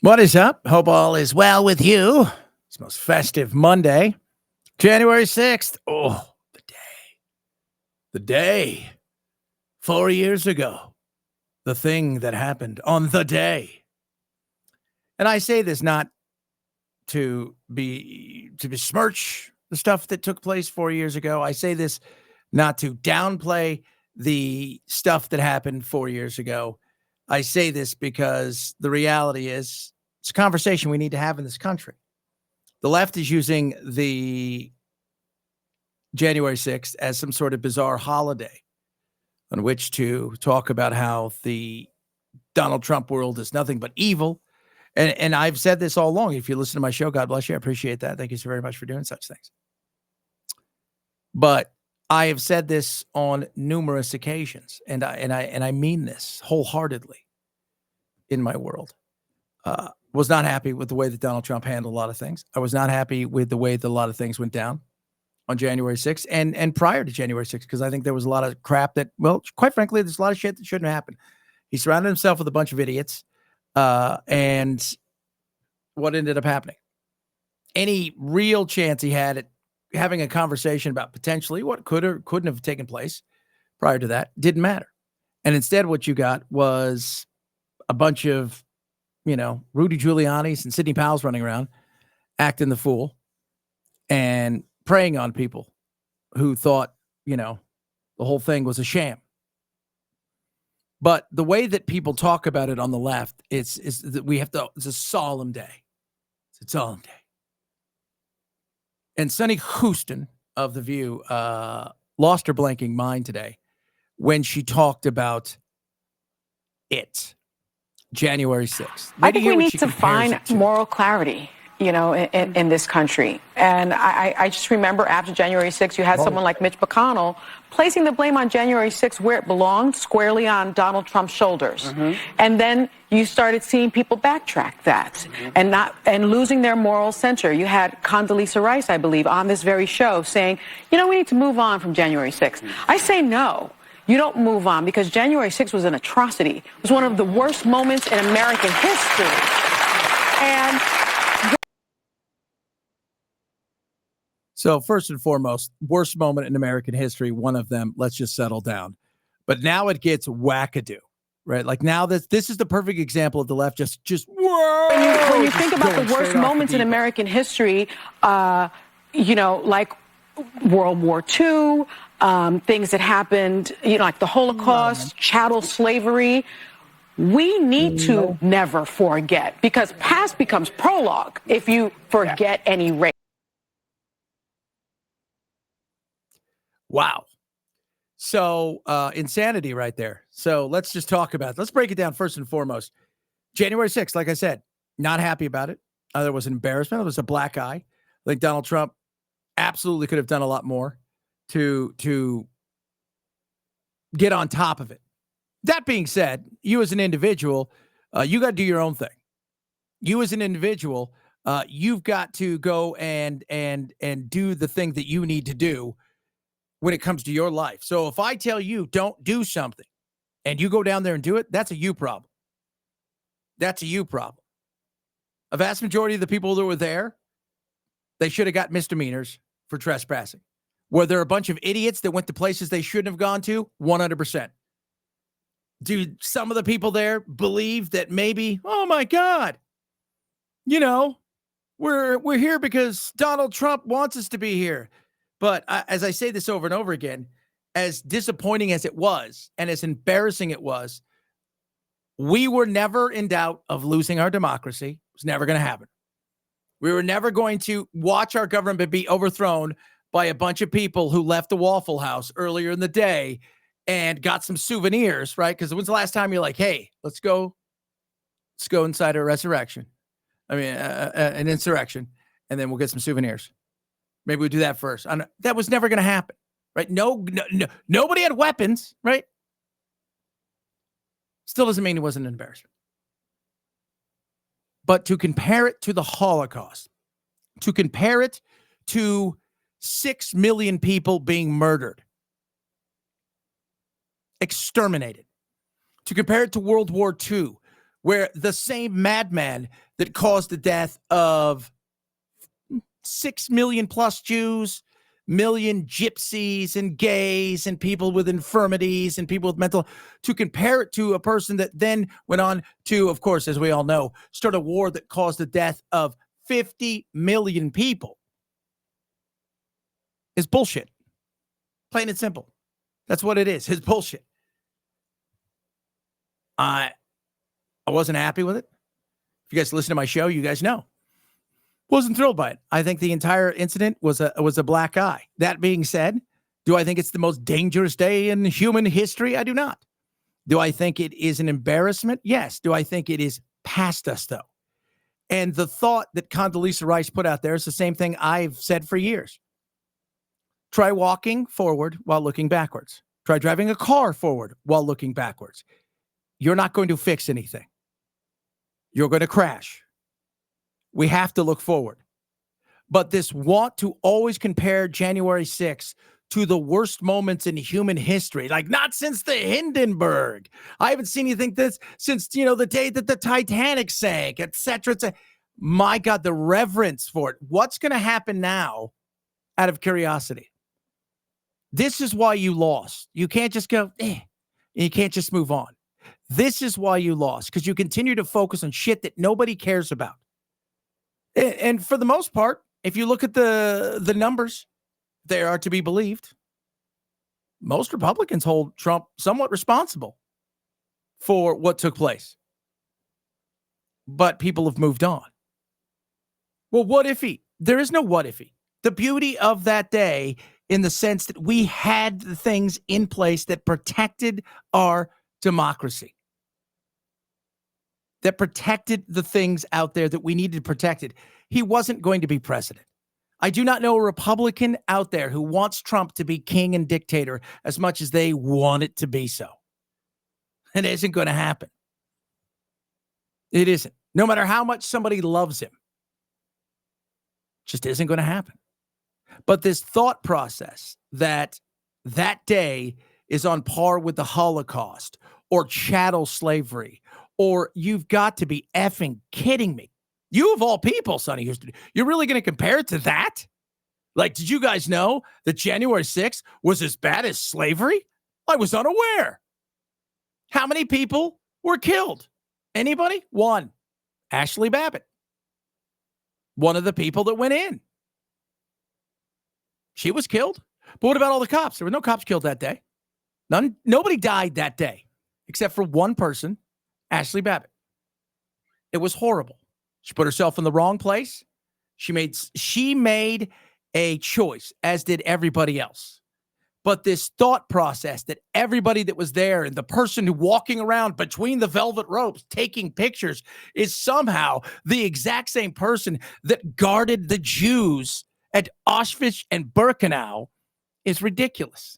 What is up? Hope all is well with you. It's most festive Monday, January 6th. Oh, the day. The day. 4 years ago. The thing that happened on the day. And I say this not to besmirch the stuff that took place 4 years ago. I say this not to downplay the stuff that happened 4 years ago. I say this because the reality is it's a conversation we need to have in this country. The left is using the January 6th as some sort of bizarre holiday on which to talk about how the Donald Trump world is nothing but evil. And I've said this all along. If you listen to my show, God bless you. I appreciate that. Thank you so very much for doing such things. But I have said this on numerous occasions, and I mean this wholeheartedly in my world. Was not happy with the way that Donald Trump handled a lot of things. I was not happy with the way that a lot of things went down on January 6th and prior to January 6th, because I think there was a lot of crap that, well, quite frankly, there's a lot of shit that shouldn't have happened. He surrounded himself with a bunch of idiots. And what ended up happening? Any real chance he had at having a conversation about potentially what could or couldn't have taken place prior to that didn't matter. And instead, what you got was a bunch of, Rudy Giuliani's and Sidney Powell's running around acting the fool and preying on people who thought, the whole thing was a sham. But the way that people talk about it on the left is that it's a solemn day. It's a solemn day. And Sunny Houston of The View lost her blanking mind today when she talked about it, January 6th. I think we need to find moral clarity, in this country. And I just remember after January 6th, you had someone like Mitch McConnell placing the blame on January 6th where it belonged, squarely on Donald Trump's shoulders. Mm-hmm. And then you started seeing people backtrack that and losing their moral center. You had Condoleezza Rice, I believe, on this very show saying, we need to move on from January 6th. Mm-hmm. I say no. You don't move on, because January 6th was an atrocity. It was one of the worst moments in American history. And so first and foremost, worst moment in American history, one of them, let's just settle down. But now it ggets wackadoo, right? Like now this is the perfect example of the left just whoa! When you think about the worst moments in American history, like World War II, things that happened, like the Holocaust, chattel slavery. We need to never forget, because past becomes prologue if you forget any race. Wow. So insanity right there. So let's just talk about it. Let's break it down first and foremost. January 6th, like I said, not happy about it. There was an embarrassment. It was a black eye. I think Donald Trump absolutely could have done a lot more to get on top of it. That being said, you as an individual, you got to do your own thing. You as an individual, you've got to go and do the thing that you need to do when it comes to your life. So if I tell you don't do something and you go down there and do it, that's a you problem. That's a you problem. A vast majority of the people that were there, they should have got misdemeanors for trespassing. Were there a bunch of idiots that went to places they shouldn't have gone to? 100%. Do some of the people there believe that maybe, oh my God, we're here because Donald Trump wants us to be here? But as I say this over and over again, as disappointing as it was and as embarrassing it was, we were never in doubt of losing our democracy. It was never going to happen. We were never going to watch our government be overthrown by a bunch of people who left the Waffle House earlier in the day and got some souvenirs, right? Because when's the last time you're like, hey, let's go inside a resurrection. An insurrection, and then we'll get some souvenirs. Maybe we'll do that first. That was never going to happen, right? No, nobody had weapons, right? Still doesn't mean it wasn't an embarrassment. But to compare it to the Holocaust, to compare it to 6 million people being murdered, exterminated, to compare it to World War II, where the same madman that caused the death of 6 million plus Jews, million gypsies and gays and people with infirmities and people with mental, to compare it to a person that then went on to, of course, as we all know, start a war that caused the death of 50 million people is bullshit. Plain and simple. That's what it is. It's bullshit. I wasn't happy with it. If you guys listen to my show, you guys know. Wasn't thrilled by it. I think the entire incident was a black eye. That being said, do I think it's the most dangerous day in human history? I do not. Do I think it is an embarrassment? Yes. Do I think it is past us, though? And the thought that Condoleezza Rice put out there is the same thing I've said for years. Try walking forward while looking backwards. Try driving a car forward while looking backwards. You're not going to fix anything. You're going to crash. We have to look forward. But this want to always compare January 6th to the worst moments in human history, like not since the Hindenburg. I haven't seen anything this since, the day that the Titanic sank, et cetera. My God, the reverence for it. What's going to happen now out of curiosity? This is why you lost. You can't just go, you can't just move on. This is why you lost, because you continue to focus on shit that nobody cares about. And for the most part, if you look at the numbers, they are to be believed. Most Republicans hold Trump somewhat responsible for what took place. But people have moved on. Well, what if he? There is no what if he. The beauty of that day, in the sense that we had the things in place that protected our democracy, that protected the things out there that we needed protected. He wasn't going to be president. I do not know a Republican out there who wants Trump to be king and dictator as much as they want it to be so. It isn't going to happen. It isn't. No matter how much somebody loves him, just isn't going to happen. But this thought process that day is on par with the Holocaust or chattel slavery, or you've got to be effing kidding me. You of all people, Sonny Houston, you're really going to compare it to that? Like, did you guys know that January 6th was as bad as slavery? I was unaware. How many people were killed? Anybody? One. Ashley Babbitt. One of the people that went in. She was killed. But what about all the cops? There were no cops killed that day. Nobody died that day, except for one person, Ashley Babbitt. It was horrible. She put herself in the wrong place. She made a choice, as did everybody else. But this thought process that everybody that was there and the person who walking around between the velvet ropes taking pictures is somehow the exact same person that guarded the Jews at Auschwitz and Birkenau is ridiculous.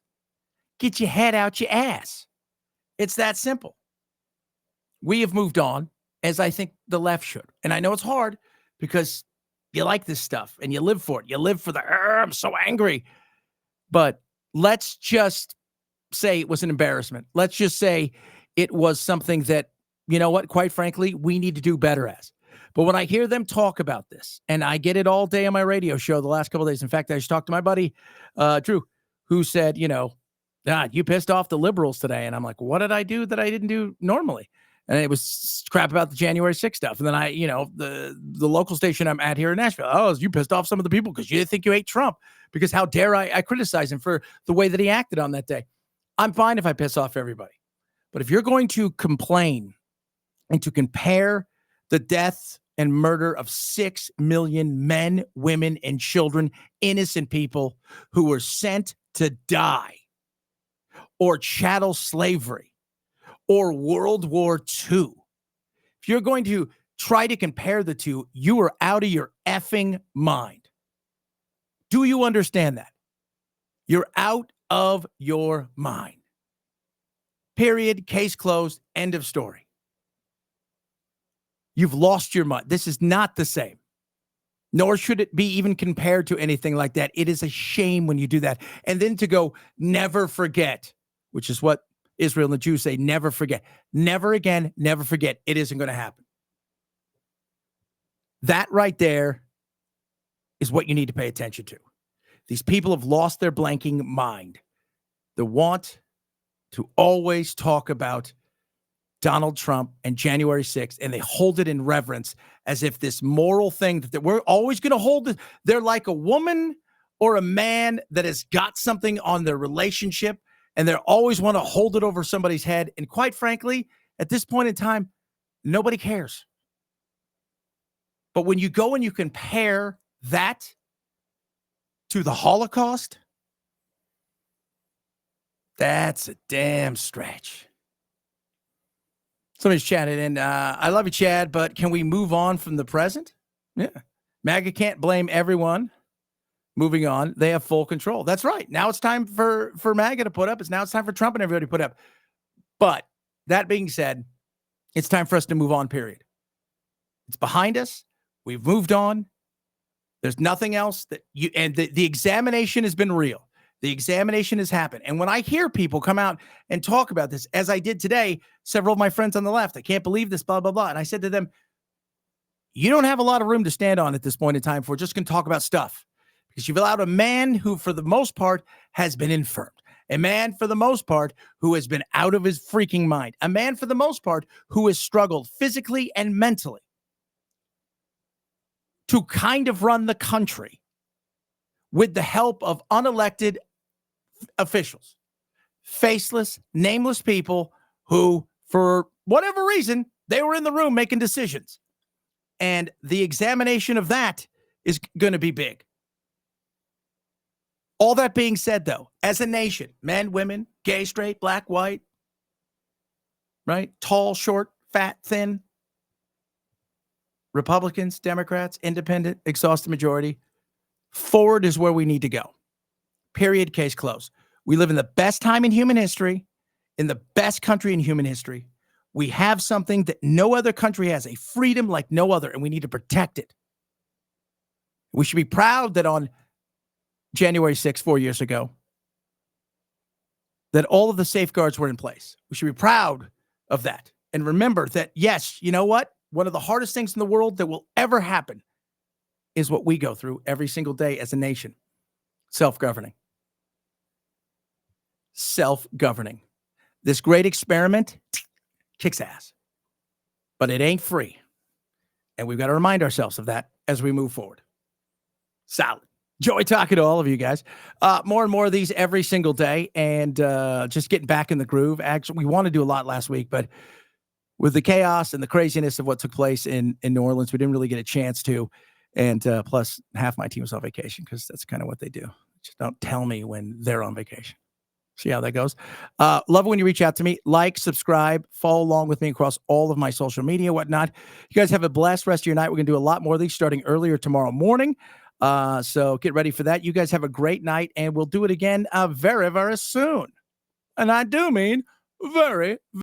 Get your head out your ass. It's that simple. We have moved on, as I think the left should. And I know it's hard because you like this stuff and you live for it. You live for the, I'm so angry. But let's just say it was an embarrassment. Let's just say it was something that, you know what, quite frankly, we need to do better as. But when I hear them talk about this, and I get it all day on my radio show the last couple of days. In fact, I just talked to my buddy, Drew, who said, you pissed off the liberals today. And I'm like, what did I do that I didn't do normally? And it was crap about the January 6th stuff. And then the local station I'm at here in Nashville, you pissed off some of the people because you think you hate Trump. Because how dare I criticize him for the way that he acted on that day. I'm fine if I piss off everybody. But if you're going to complain and to compare the death and murder of 6 million men, women, and children, innocent people who were sent to die, or chattel slavery, or World War II. If you're going to try to compare the two, you are out of your effing mind. Do you understand that? You're out of your mind. Period. Case closed. End of story. You've lost your mind. This is not the same. Nor should it be even compared to anything like that. It is a shame when you do that. And then to go, never forget, which is what Israel and the Jews say, never forget. Never again, never forget. It isn't going to happen. That right there is what you need to pay attention to. These people have lost their blanking mind. They want to always talk about Donald Trump and January 6th, and they hold it in reverence as if this moral thing that we're always going to hold it. They're like a woman or a man that has got something on their relationship, and they always want to hold it over somebody's head. And quite frankly, at this point in time, nobody cares. But when you go and you compare that to the Holocaust, that's a damn stretch. Somebody's chatted in. I love you, Chad, but can we move on from the present? Yeah. MAGA can't blame everyone. Moving on. They have full control. That's right. Now it's time for MAGA to put up. Now it's time for Trump and everybody to put up. But that being said, it's time for us to move on, period. It's behind us. We've moved on. There's nothing else that you, and the examination has been real. The examination has happened. And when I hear people come out and talk about this, as I did today, several of my friends on the left, I can't believe this, blah, blah, blah. And I said to them, you don't have a lot of room to stand on at this point in time. If we're just going to talk about stuff, because you've allowed a man who, for the most part, has been infirmed, a man, for the most part, who has been out of his freaking mind, a man, for the most part, who has struggled physically and mentally to kind of run the country with the help of unelected officials, faceless, nameless people who, for whatever reason, they were in the room making decisions. And the examination of that is going to be big. All that being said, though, as a nation, men, women, gay, straight, black, white, right? Tall, short, fat, thin, Republicans, Democrats, independent, exhausted majority, forward is where we need to go. Period. Case closed. We live in the best time in human history, in the best country in human history. We have something that no other country has, a freedom like no other, and we need to protect it. We should be proud that on January 6th, 4 years ago, that all of the safeguards were in place. We should be proud of that. And remember that, yes, you know what? One of the hardest things in the world that will ever happen is what we go through every single day as a nation. Self-governing. Self-governing. This great experiment kicks ass. But it ain't free. And we've got to remind ourselves of that as we move forward. Solid. Joy talking to all of you guys. More and more of these every single day, and just getting back in the groove. Actually, we wanted to do a lot last week, but with the chaos and the craziness of what took place in New Orleans, we didn't really get a chance to. And plus, half my team was on vacation because that's kind of what they do. Just don't tell me when they're on vacation. See how that goes. Love it when you reach out to me. Like, subscribe, follow along with me across all of my social media, whatnot. You guys have a blessed rest of your night. We're going to do a lot more of these starting earlier tomorrow morning. So get ready for that. You guys have a great night, and we'll do it again very, very soon. And I do mean very,